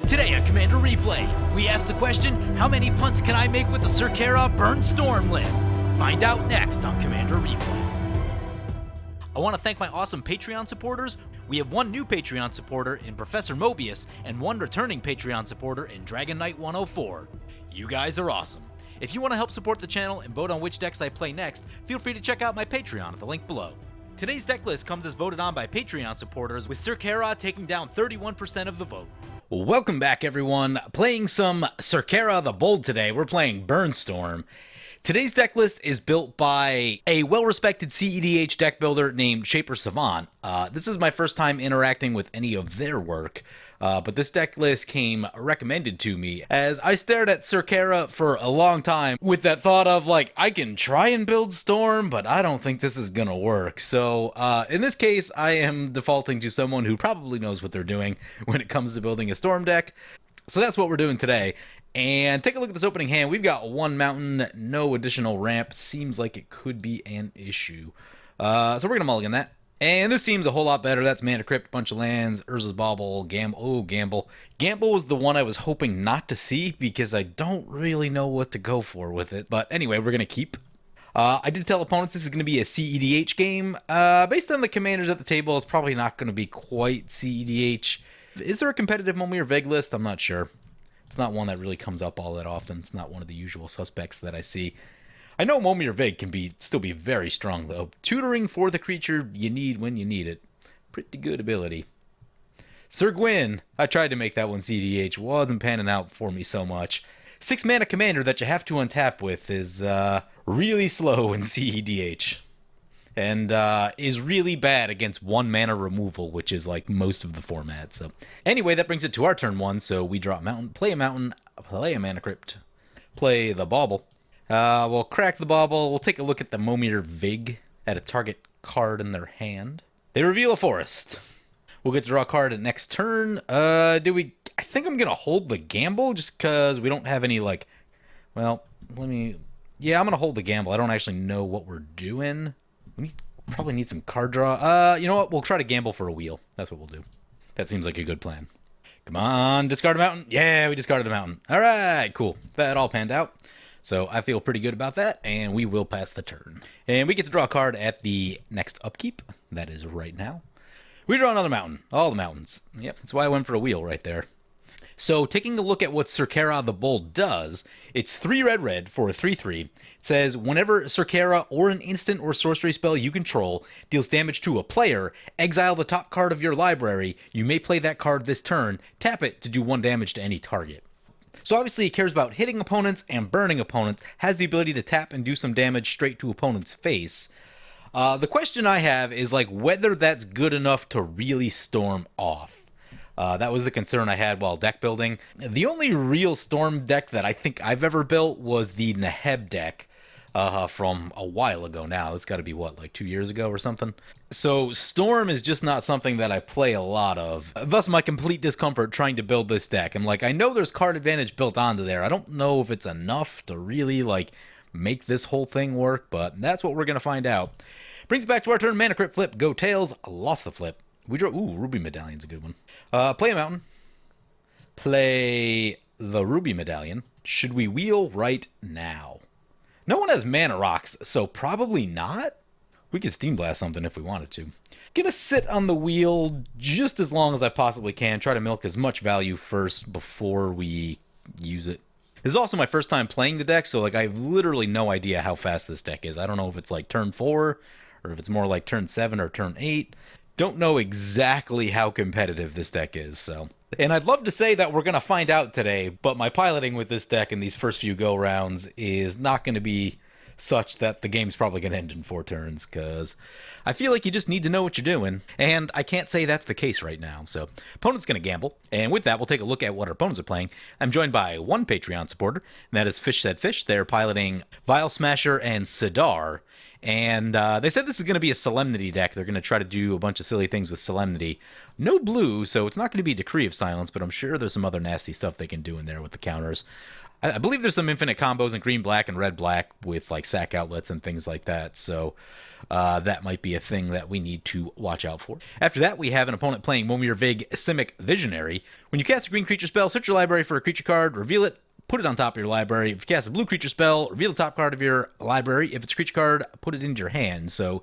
Today on Commander Replay, we ask the question, how many punts can I make with the Syr Carah Burn Storm list? Find out next on Commander Replay. I want to thank my awesome Patreon supporters. We have one new Patreon supporter in Professor Mobius and one returning Patreon supporter in Dragon Knight 104. You guys are awesome. If you want to help support the channel and vote on which decks I play next, feel free to check out my Patreon at the link below. Today's deck list comes as voted on by Patreon supporters, with Syr Carah taking down 31% of the vote. Welcome back, everyone. Playing some Syr Carah the Bold today. We're playing Burnstorm. Today's deck list is built by a well-respected CEDH deck builder named Shaper Savant. This is my first time interacting with any of their work, but this deck list came recommended to me as I stared at Syr Carah for a long time with that thought of, like, I can try and build Storm, but I don't think this is gonna work. So in this case, I am defaulting to someone who probably knows what they're doing when it comes to building a Storm deck. So that's what we're doing today. And take a look at this opening hand. We've got one mountain, no additional ramp. Seems like it could be an issue. So we're gonna mulligan that. And this seems a whole lot better. That's Mana Crypt, bunch of lands, Urza's Bauble, Gamble. Oh, Gamble. Gamble was the one I was hoping not to see because I don't really know what to go for with it. But anyway, we're gonna keep. I did tell opponents this is going to be a CEDH game. Based on the commanders at the table, it's probably not going to be quite CEDH. Is there a competitive Momir Vig list? I'm not sure. It's not one that really comes up all that often. It's not one of the usual suspects that I see. I know Momir Vig can still be very strong, though. Tutoring for the creature you need when you need it. Pretty good ability. Syr Gwyn. I tried to make that one CEDH. Wasn't panning out for me so much. 6 mana commander that you have to untap with is really slow in CEDH. And is really bad against 1 mana removal, which is like most of the format. So anyway, that brings it to our turn 1. So we drop mountain, play a Mana Crypt, play the Bauble. We'll crack the Bauble. We'll take a look at the Momir Vig at a target card in their hand. They reveal a forest. We'll get to draw a card at next turn. I think I'm gonna hold the Gamble just because we don't have any, like, well, yeah, I'm gonna hold the Gamble. I don't actually know what we're doing. We probably need some card draw. You know what? We'll try to gamble for a wheel. That's what we'll do. That seems like a good plan. Come on, discard a mountain. Yeah, we discarded a mountain. All right, cool. That all panned out. So I feel pretty good about that, and we will pass the turn. And we get to draw a card at the next upkeep. That is right now. We draw another mountain. All the mountains. Yep, that's why I went for a wheel right there. So, taking a look at what Syr Carah the Bold does, it's 3 red for a 3/3. It says, whenever Syr Carah or an instant or sorcery spell you control deals damage to a player, exile the top card of your library. You may play that card this turn, tap it to do 1 damage to any target. So obviously it cares about hitting opponents and burning opponents, has the ability to tap and do some damage straight to opponent's face. The question I have is, like, whether that's good enough to really storm off. That was the concern I had while deck building. The only real Storm deck that I think I've ever built was the Neheb deck from a while ago now. It's got to be, what, like 2 years ago or something? So Storm is just not something that I play a lot of. Thus my complete discomfort trying to build this deck. I'm like, I know there's card advantage built onto there. I don't know if it's enough to really, like, make this whole thing work, but that's what we're going to find out. Brings back to our turn. Mana Crypt flip, go tails, lost the flip. We draw, ooh, Ruby Medallion's a good one. Play a mountain. Play the Ruby Medallion. Should we wheel right now? No one has mana rocks, so probably not. We could Steam Blast something if we wanted to. Gonna sit on the wheel just as long as I possibly can. Try to milk as much value first before we use it. This is also my first time playing the deck, so, like, I have literally no idea how fast this deck is. I don't know if it's like turn 4, or if it's more like turn 7 or turn 8. Don't know exactly how competitive this deck is, so. And I'd love to say that we're going to find out today, but my piloting with this deck in these first few go-rounds is not going to be such that the game's probably going to end in 4 turns, because I feel like you just need to know what you're doing, and I can't say that's the case right now. So, opponent's going to gamble, and with that, we'll take a look at what our opponents are playing. I'm joined by one Patreon supporter, and that is Fish Said Fish. They're piloting Vial Smasher and Sidar. And they said this is going to be a Solemnity deck. They're going to try to do a bunch of silly things with Solemnity. No blue, so it's not going to be Decree of Silence, but I'm sure there's some other nasty stuff they can do in there with the counters. I believe there's some infinite combos in green-black and red-black with like sack outlets and things like that, so that might be a thing that we need to watch out for. After that, we have an opponent playing Momir Vig, Simic Visionary. When you cast a green creature spell, search your library for a creature card, reveal it, put it on top of your library. If you cast a blue creature spell, reveal the top card of your library. If it's a creature card, put it into your hand. So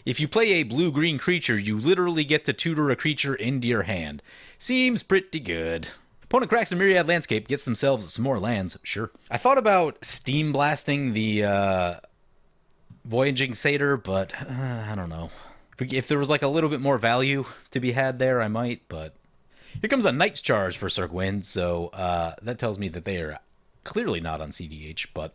if you play a blue-green creature, you literally get to tutor a creature into your hand. Seems pretty good. Opponent cracks a Myriad Landscape, gets themselves some more lands. Sure. I thought about Steam Blasting the Voyaging Satyr, but I don't know. If there was like a little bit more value to be had there, I might, but... Here comes a Knight's Charge for Syr Gwyn, so that tells me that they are clearly not on CDH, but...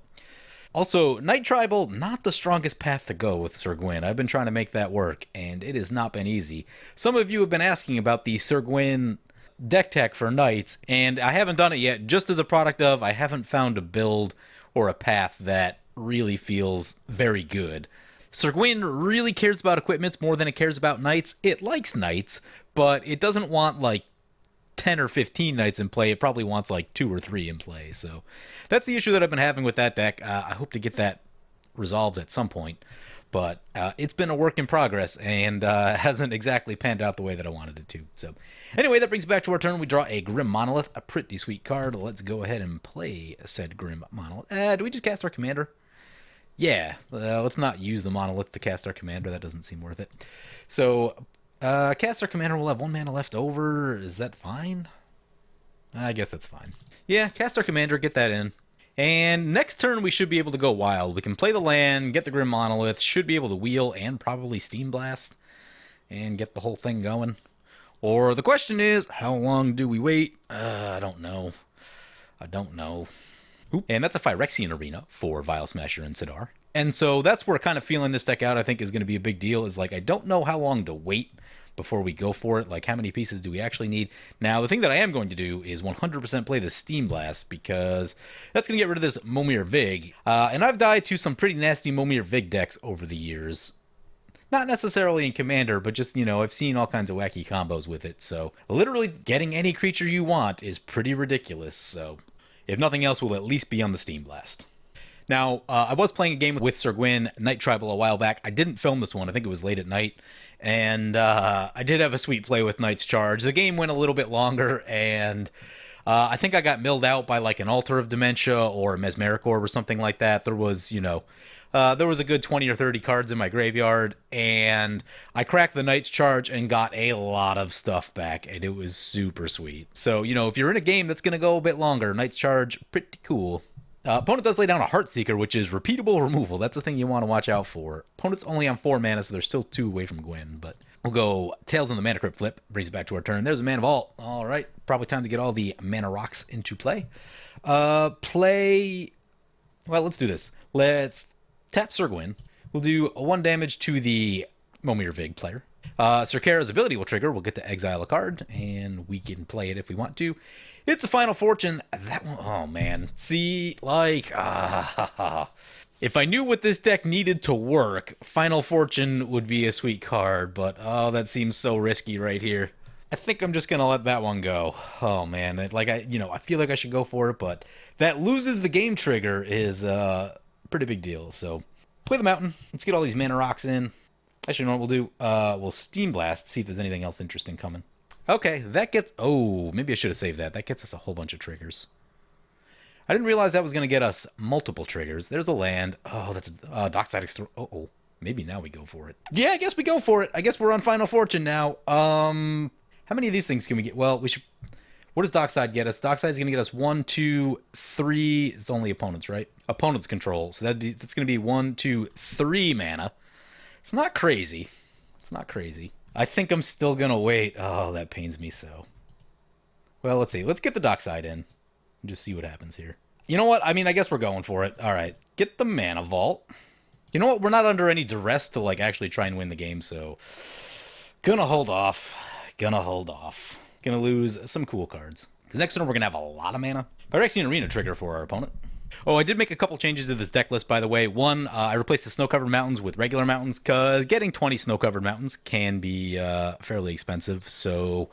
Also, Night Tribal, not the strongest path to go with Syr Gwyn. I've been trying to make that work, and it has not been easy. Some of you have been asking about the Syr Gwyn deck tech for Knights, and I haven't done it yet, just as a product of I haven't found a build or a path that really feels very good. Syr Gwyn really cares about equipments more than it cares about Knights. It likes Knights, but it doesn't want like 10 or 15 Knights in play. It probably wants like 2 or 3 in play. So that's the issue that I've been having with that deck. I hope to get that resolved at some point. But it's been a work in progress and hasn't exactly panned out the way that I wanted it to. So anyway, that brings us back to our turn. We draw a Grim Monolith, a pretty sweet card. Let's go ahead and play said Grim Monolith. Do we just cast our commander? Yeah, let's not use the Monolith to cast our commander. That doesn't seem worth it. So cast our commander. We'll have 1 mana left over. Is that fine? I guess that's fine. Yeah, cast our commander, get that in. And next turn, we should be able to go wild. We can play the land, get the Grim Monolith, should be able to wheel and probably Steam Blast and get the whole thing going. Or the question is, how long do we wait? I don't know. I don't know. Oop. And that's a Phyrexian Arena for Vial Smasher and Sidar. And so that's where kind of feeling this deck out, I think, is going to be a big deal. Is like, I don't know how long to wait before we go for it. Like, how many pieces do we actually need? Now, the thing that I am going to do is 100% play the Steam Blast, because that's going to get rid of this Momir Vig. And I've died to some pretty nasty Momir Vig decks over the years. Not necessarily in Commander, but just, you know, I've seen all kinds of wacky combos with it. So, literally getting any creature you want is pretty ridiculous. So, if nothing else, we'll at least be on the Steam Blast. Now, I was playing a game with Syr Gwyn, Night Tribal, a while back. I didn't film this one. I think it was late at night. And I did have a sweet play with Knight's Charge. The game went a little bit longer, and I think I got milled out by like an Altar of Dementia or a Mesmeric Orb or something like that. There was, you know, there was a good 20 or 30 cards in my graveyard, and I cracked the Knight's Charge and got a lot of stuff back, and it was super sweet. So, you know, if you're in a game that's going to go a bit longer, Knight's Charge, pretty cool. Opponent does lay down a Heartseeker, which is repeatable removal. That's the thing you want to watch out for. Opponent's only on 4 mana, so they're still 2 away from Gwyn, but we'll go Tails on the Mana Crypt flip. Brings it back to our turn. There's a Mana Vault. All right, probably time to get all the Mana Rocks into play. Well, let's do this. Let's tap Syr Gwyn. We'll do 1 damage to the Momir Vig player. Syr Carah's ability will trigger. We'll get to exile a card, and we can play it if we want to. It's a Final Fortune. That one, oh man. See, like, if I knew what this deck needed to work, Final Fortune would be a sweet card, but oh, that seems so risky right here. I think I'm just gonna let that one go. Oh man, I feel like I should go for it, but that loses the game trigger is a pretty big deal. So play the mountain. Let's get all these Mana Rocks in. Actually, you know what we'll do? We'll Steam Blast, see if there's anything else interesting coming. Okay, that gets... Oh, maybe I should have saved that. That gets us a whole bunch of triggers. I didn't realize that was going to get us multiple triggers. There's a land. Oh, that's Dockside Extor... Oh, maybe now we go for it. Yeah, I guess we go for it. I guess we're on Final Fortune now. How many of these things can we get? Well, we should... What does Dockside get us? Dockside's going to get us 1, 2, 3... It's only opponents, right? Opponents control. So that's going to be 1, 2, 3 mana. It's not crazy. It's not crazy. I think I'm still going to wait. Oh, that pains me so. Well, let's see. Let's get the Dockside in and just see what happens here. You know what? I mean, I guess we're going for it. All right. Get the Mana Vault. You know what? We're not under any duress to, like, actually try and win the game, so... Gonna hold off. Gonna hold off. Gonna lose some cool cards. Because next turn we're gonna have a lot of mana. Phyrexian Arena trigger for our opponent. Oh, I did make a couple changes to this deck list, by the way. One, I replaced the snow-covered mountains with regular mountains, because getting 20 snow-covered mountains can be fairly expensive. So,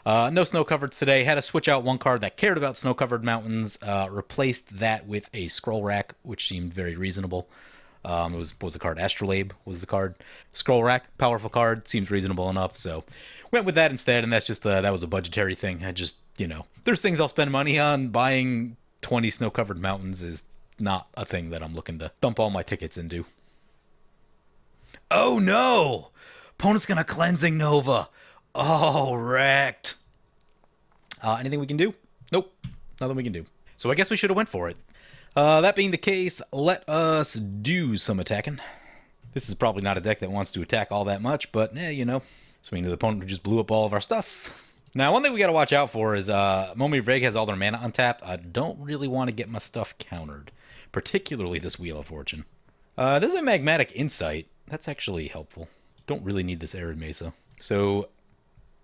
no snow-covereds today. Had to switch out one card that cared about snow-covered mountains. Replaced that with a scroll rack, which seemed very reasonable. What was the card? Astrolabe was the card. Scroll rack, powerful card, seems reasonable enough. So, went with that instead, and that's just that was a budgetary thing. I just, there's things I'll spend money on. Buying 20 snow-covered mountains is not a thing that I'm looking to dump all my tickets into. Oh no! Opponent's gonna Cleansing Nova. Oh, wrecked. Anything we can do? Nope. Nothing we can do. So I guess we should have went for it. That being the case, let us do some attacking. This is probably not a deck that wants to attack all that much, but, swinging to the opponent who just blew up all of our stuff. Now, one thing we got to watch out for is Momir Vig has all their mana untapped. I don't really want to get my stuff countered, particularly this Wheel of Fortune. There's a Magmatic Insight. That's actually helpful. Don't really need this Arid Mesa. So,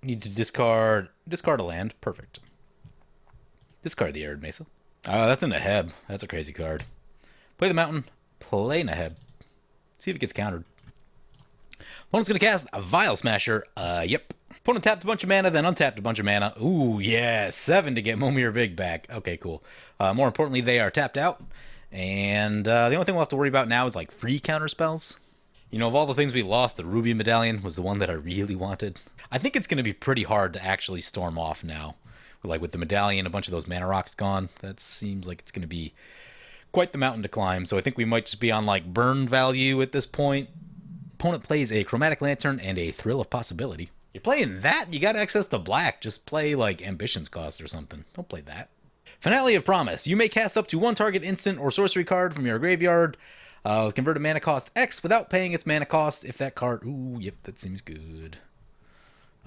need to discard a land. Perfect. Discard the Arid Mesa. That's a Neheb. That's a crazy card. Play the mountain. Play Neheb. See if it gets countered. Opponent's going to cast a Vial Smasher. Yep. Opponent tapped a bunch of mana, then untapped a bunch of mana. Ooh, yeah. 7 to get Momir Vig back. Okay, cool. More importantly, they are tapped out. And the only thing we'll have to worry about now is, like, free counter spells. Of all the things we lost, the Ruby Medallion was the one that I really wanted. I think it's going to be pretty hard to actually storm off now. Like, with the Medallion, a bunch of those mana rocks gone. That seems like it's going to be quite the mountain to climb. So I think we might just be on, like, burn value at this point. Opponent plays a Chromatic Lantern and a Thrill of Possibility. You're playing that? You got access to black. Just play, like, Ambitions Cost or something. Don't play that. Finale of Promise. You may cast up to one target instant or sorcery card from your graveyard. Convert a mana cost X without paying its mana cost if that card... Ooh, yep, that seems good.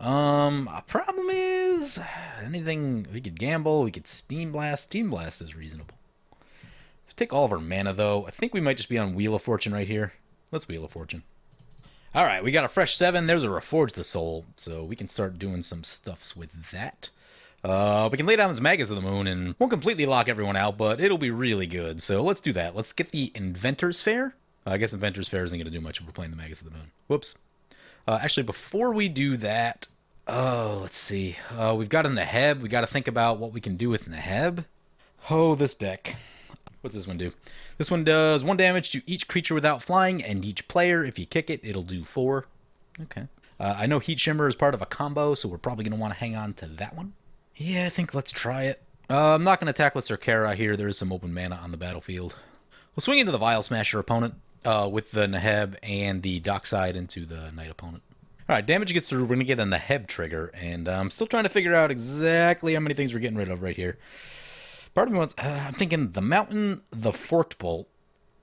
A problem is... anything... We could gamble. We could Steam Blast. Steam Blast is reasonable. Let's take all of our mana, though. I think we might just be on Wheel of Fortune right here. Let's Wheel of Fortune. Alright, we got a fresh 7. There's a Reforge the Soul, so we can start doing some stuffs with that. We can lay down this Magus of the Moon, and won't completely lock everyone out, but it'll be really good. So let's do that. Let's get the Inventor's Fair. I guess Inventor's Fair isn't going to do much if we're playing the Magus of the Moon. Whoops. Actually, before we do that, let's see. We've got a Neheb. We got to think about what we can do with Neheb. Oh, this deck. What's this one do? This one does 1 damage to each creature without flying, and each player. If you kick it, it'll do 4. Okay. I know Heat Shimmer is part of a combo, so we're probably going to want to hang on to that one. Yeah, I think let's try it. I'm not going to attack with Syr Carah here. There is some open mana on the battlefield. We'll swing into the Vial Smasher opponent with the Neheb and the Dockside into the Knight opponent. All right, damage gets through. We're going to get a Neheb trigger, and I'm still trying to figure out exactly how many things we're getting rid of right here. Part of me wants... I'm thinking the Mountain, the Forked Bolt.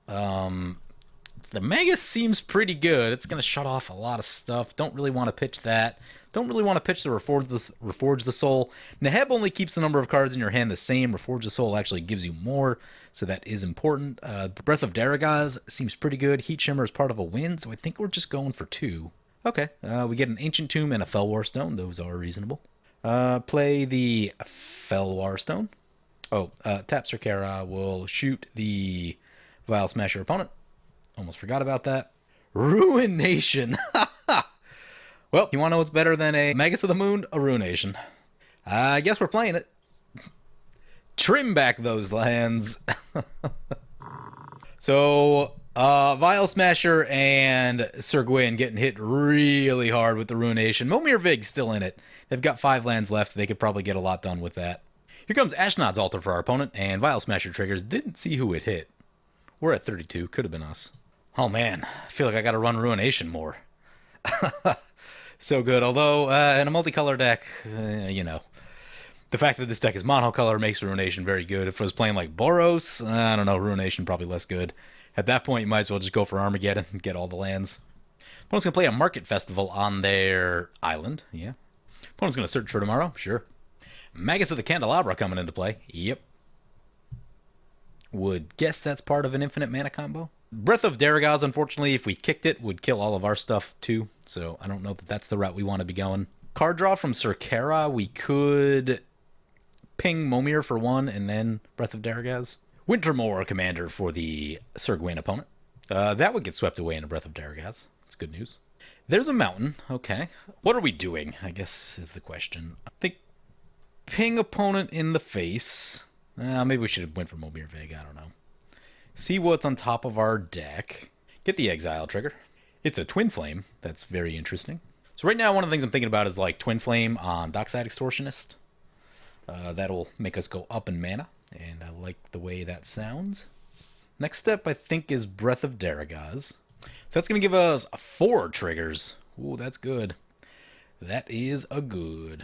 The Magus seems pretty good. It's going to shut off a lot of stuff. Don't really want to pitch that. Don't really want to pitch the Reforge the Soul. Neheb only keeps the number of cards in your hand the same. Reforge the Soul actually gives you more, so that is important. Breath of Daragaz seems pretty good. Heat Shimmer is part of a win, so I think we're just going for 2. Okay, we get an Ancient Tomb and a Felwar Stone. Those are reasonable. Play the Felwar Stone. Oh, tap Syr Carah will shoot the Vial Smasher opponent. Almost forgot about that. Ruination. Well, you want to know what's better than a Magus of the Moon? A Ruination. I guess we're playing it. Trim back those lands. So, Vial Smasher and Syr Gwyn getting hit really hard with the Ruination. Momir Vig still in it. They've got 5 lands left. They could probably get a lot done with that. Here comes Ashnod's Altar for our opponent, and Vial Smasher triggers. Didn't see who it hit. We're at 32. Could have been us. Oh, man. I feel like I got to run Ruination more. So good. Although, in a multicolor deck, the fact that this deck is monocolor makes Ruination very good. If I was playing like Boros, I don't know, Ruination probably less good. At that point, you might as well just go for Armageddon and get all the lands. Opponent's going to play a Market Festival on their island. Yeah. Opponent's going to search for tomorrow. Sure. Magus of the Candelabra coming into play. Yep. Would guess that's part of an infinite mana combo. Breath of Daragaz, unfortunately, if we kicked it, would kill all of our stuff, too. So I don't know that that's the route we want to be going. Card draw from Syr Carah. We could ping Momir for 1 and then Breath of Daragaz. Wintermoor commander for the Syr Gwyn opponent. That would get swept away in a Breath of Daragaz. That's good news. There's a mountain. Okay. What are we doing, I guess, is the question. I think ping opponent in the face. Maybe we should have went for Momir Vig. I don't know. See what's on top of our deck. Get the exile trigger. It's a Twin Flame. That's very interesting. So right now, one of the things I'm thinking about is like Twin Flame on Dockside Extortionist. That'll make us go up in mana, and I like the way that sounds. Next step, I think, is Breath of Daragaz. So that's going to give us 4 triggers. Ooh, that's good. That is a good.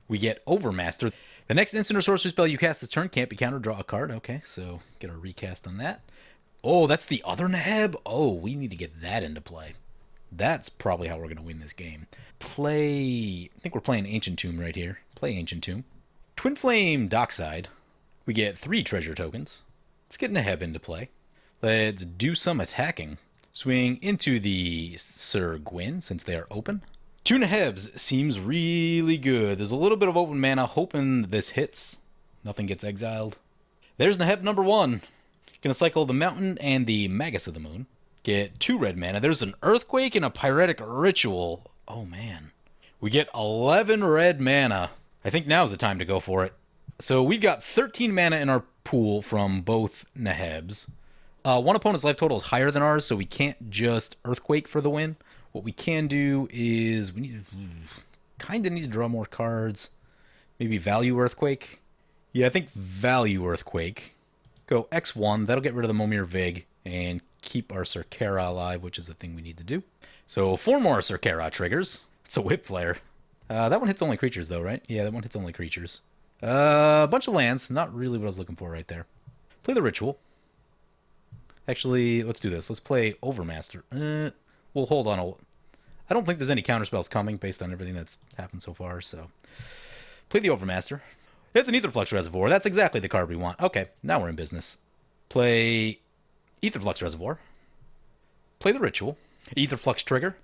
We get Overmaster. The next instant or sorcery spell you cast this turn can't be countered. Draw a card. Okay, so get a recast on that. Oh, that's the other Neheb? Oh, we need to get that into play. That's probably how we're going to win this game. I think we're playing Ancient Tomb right here. Play Ancient Tomb. Twin Flame Dockside. We get 3 treasure tokens. Let's get Neheb into play. Let's do some attacking. Swing into the Syr Gwyn since they are open. 2 Nehebs seems really good. There's a little bit of open mana, hoping this hits. Nothing gets exiled. There's Neheb number 1. Gonna cycle the Mountain and the Magus of the Moon. Get 2 red mana. There's an Earthquake and a Pyretic Ritual. Oh man. We get 11 red mana. I think now's the time to go for it. So we've got 13 mana in our pool from both Nehebs. One opponent's life total is higher than ours, so we can't just Earthquake for the win. What we can do is we kind of need to draw more cards. Maybe Value Earthquake. Yeah, I think Value Earthquake. Go X1. That'll get rid of the Momir Vig and keep our Syr Carah alive, which is the thing we need to do. So 4 more Syr Carah triggers. It's a Whip Flare. That one hits only creatures, though, right? Yeah, that one hits only creatures. A bunch of lands. Not really what I was looking for right there. Play the Ritual. Actually, let's do this. Let's play Overmaster. We'll hold on. I don't think there's any counterspells coming based on everything that's happened so far, so... Play the Overmaster. It's an Aetherflux Reservoir. That's exactly the card we want. Okay, now we're in business. Play Aetherflux Reservoir. Play the Ritual. Aetherflux Trigger.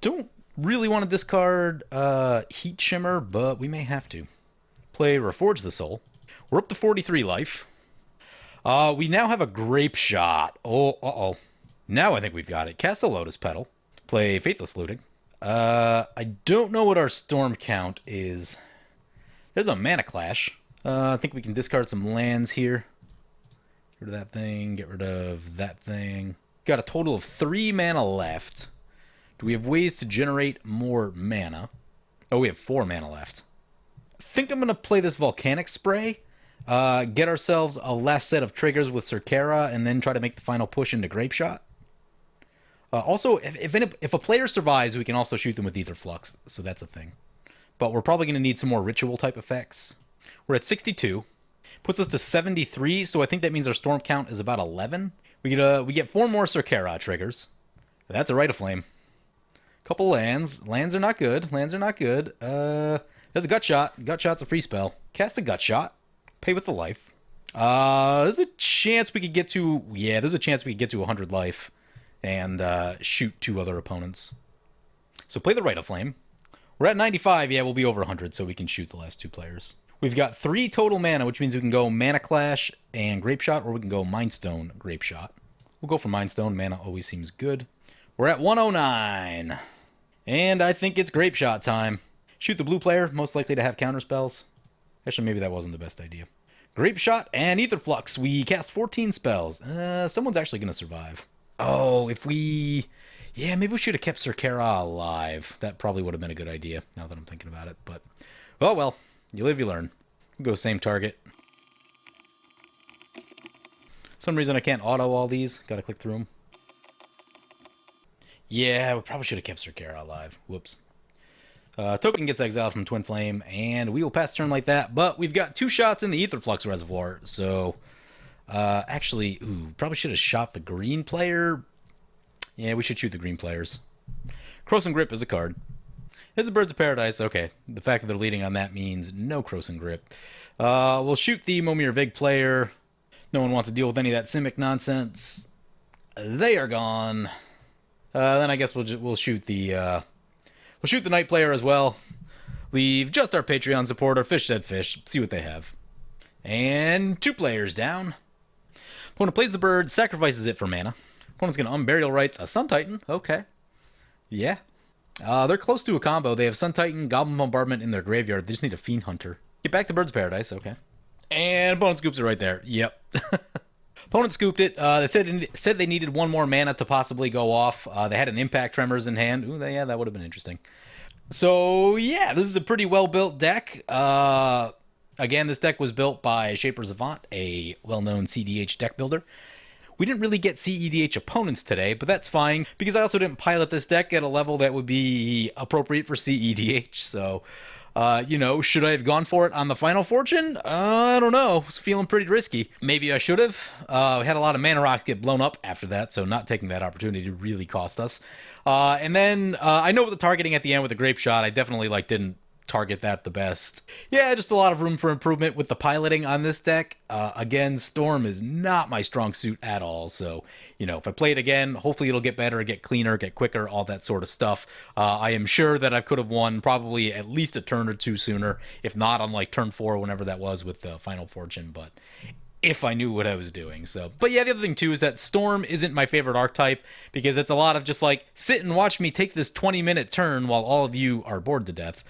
Don't really want to discard Heat Shimmer, but we may have to. Play Reforge the Soul. We're up to 43 life. We now have a Grape Shot. Oh, uh-oh. Now I think we've got it. Cast the Lotus Petal. Play Faithless Looting. I don't know what our Storm count is. There's a Mana Clash. I think we can discard some lands here. Get rid of that thing. Get rid of that thing. Got a total of 3 mana left. Do we have ways to generate more mana? Oh, we have 4 mana left. I think I'm going to play this Volcanic Spray. Get ourselves a last set of triggers with Syr Carah, and then try to make the final push into Grape Shot. Also, if a player survives, we can also shoot them with Aetherflux, so that's a thing. But we're probably going to need some more ritual-type effects. We're at 62. Puts us to 73, so I think that means our Storm count is about 11. We get 4 more Syr Carah triggers. That's a Rite of Flame. Couple lands. Lands are not good. Lands are not good. There's a Gut Shot. Gut Shot's a free spell. Cast a Gut Shot. Pay with the life. There's a chance we could get to... Yeah, there's a chance we could get to 100 life and shoot 2 other opponents. So play the Rite of Flame. We're at 95. Yeah, we'll be over 100, so we can shoot the last 2 players. We've got 3 total mana, which means we can go Mana Clash and Grape Shot, or we can go Mind Stone, Grape Shot. We'll go for Mind Stone. Mana always seems good. We're at 109. And I think it's Grape Shot time. Shoot the blue player, most likely to have counterspells. Actually, maybe that wasn't the best idea. Grape Shot and Aetherflux. We cast 14 spells. Someone's actually going to survive. Oh, if we... Yeah, maybe we should have kept Syr Carah alive. That probably would have been a good idea, now that I'm thinking about it. But, oh well. You live, you learn. We'll go same target. Some reason I can't auto all these. Gotta click through them. Yeah, we probably should have kept Syr Carah alive. Whoops. Token gets exiled from Twin Flame, and we will pass turn like that. But we've got 2 shots in the Aetherflux Reservoir, so... actually, probably should have shot the green player. Yeah, we should shoot the green players. Croson Grip is a card. It's a Birds of Paradise. Okay, the fact that they're leading on that means no Croson Grip. We'll shoot the Momir Vig player. No one wants to deal with any of that Simic nonsense. They are gone. Then I guess we'll shoot the Knight player as well. Leave just our Patreon supporter, Fish Said Fish. See what they have. And 2 players down. Opponent plays the bird, sacrifices it for mana. Opponent's going to Unburial Rites a Sun Titan. Okay. Yeah. They're close to a combo. They have Sun Titan, Goblin Bombardment in their graveyard. They just need a Fiend Hunter. Get back the Bird's Paradise. Okay. And opponent scoops it right there. Yep. Opponent scooped it. They said they needed one more mana to possibly go off. They had an Impact Tremors in hand. Ooh, yeah, that would have been interesting. So, yeah, this is a pretty well-built deck. Again, this deck was built by Shaper's Avant, a well-known CDH deck builder. We didn't really get CEDH opponents today, but that's fine, because I also didn't pilot this deck at a level that would be appropriate for CEDH, so... you know, should I have gone for it on the Final Fortune? I don't know. I was feeling pretty risky. Maybe I should have. We had a lot of mana rocks get blown up after that, so not taking that opportunity really cost us. And then I know with the targeting at the end with the Grape Shot, I definitely didn't target that the best. Yeah, just a lot of room for improvement with the piloting on this deck. Again, Storm is not my strong suit at all, so, you know, if I play it again, hopefully it'll get better, get cleaner, get quicker, all that sort of stuff. I am sure that I could have won probably at least a turn or two sooner, if not on turn 4, whenever that was with the Final Fortune, but if I knew what I was doing. So, but yeah, the other thing too is that Storm isn't my favorite archetype, because it's a lot of just sit and watch me take this 20-minute turn while all of you are bored to death.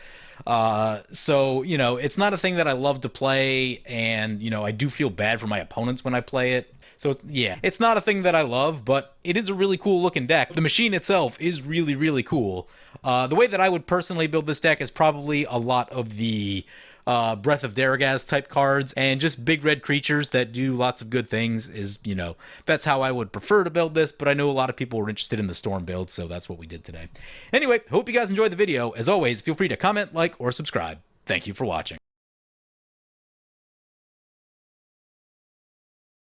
So, you know, it's not a thing that I love to play, and, you know, I do feel bad for my opponents when I play it. So, yeah, it's not a thing that I love, but it is a really cool looking deck. The machine itself is really, really cool. The way that I would personally build this deck is probably a lot of the Breath of Daragaz type cards, and just big red creatures that do lots of good things is, you know, that's how I would prefer to build this, but I know a lot of people were interested in the Storm build, so that's what we did today. Anyway, hope you guys enjoyed the video. As always, feel free to comment, like, or subscribe. Thank you for watching.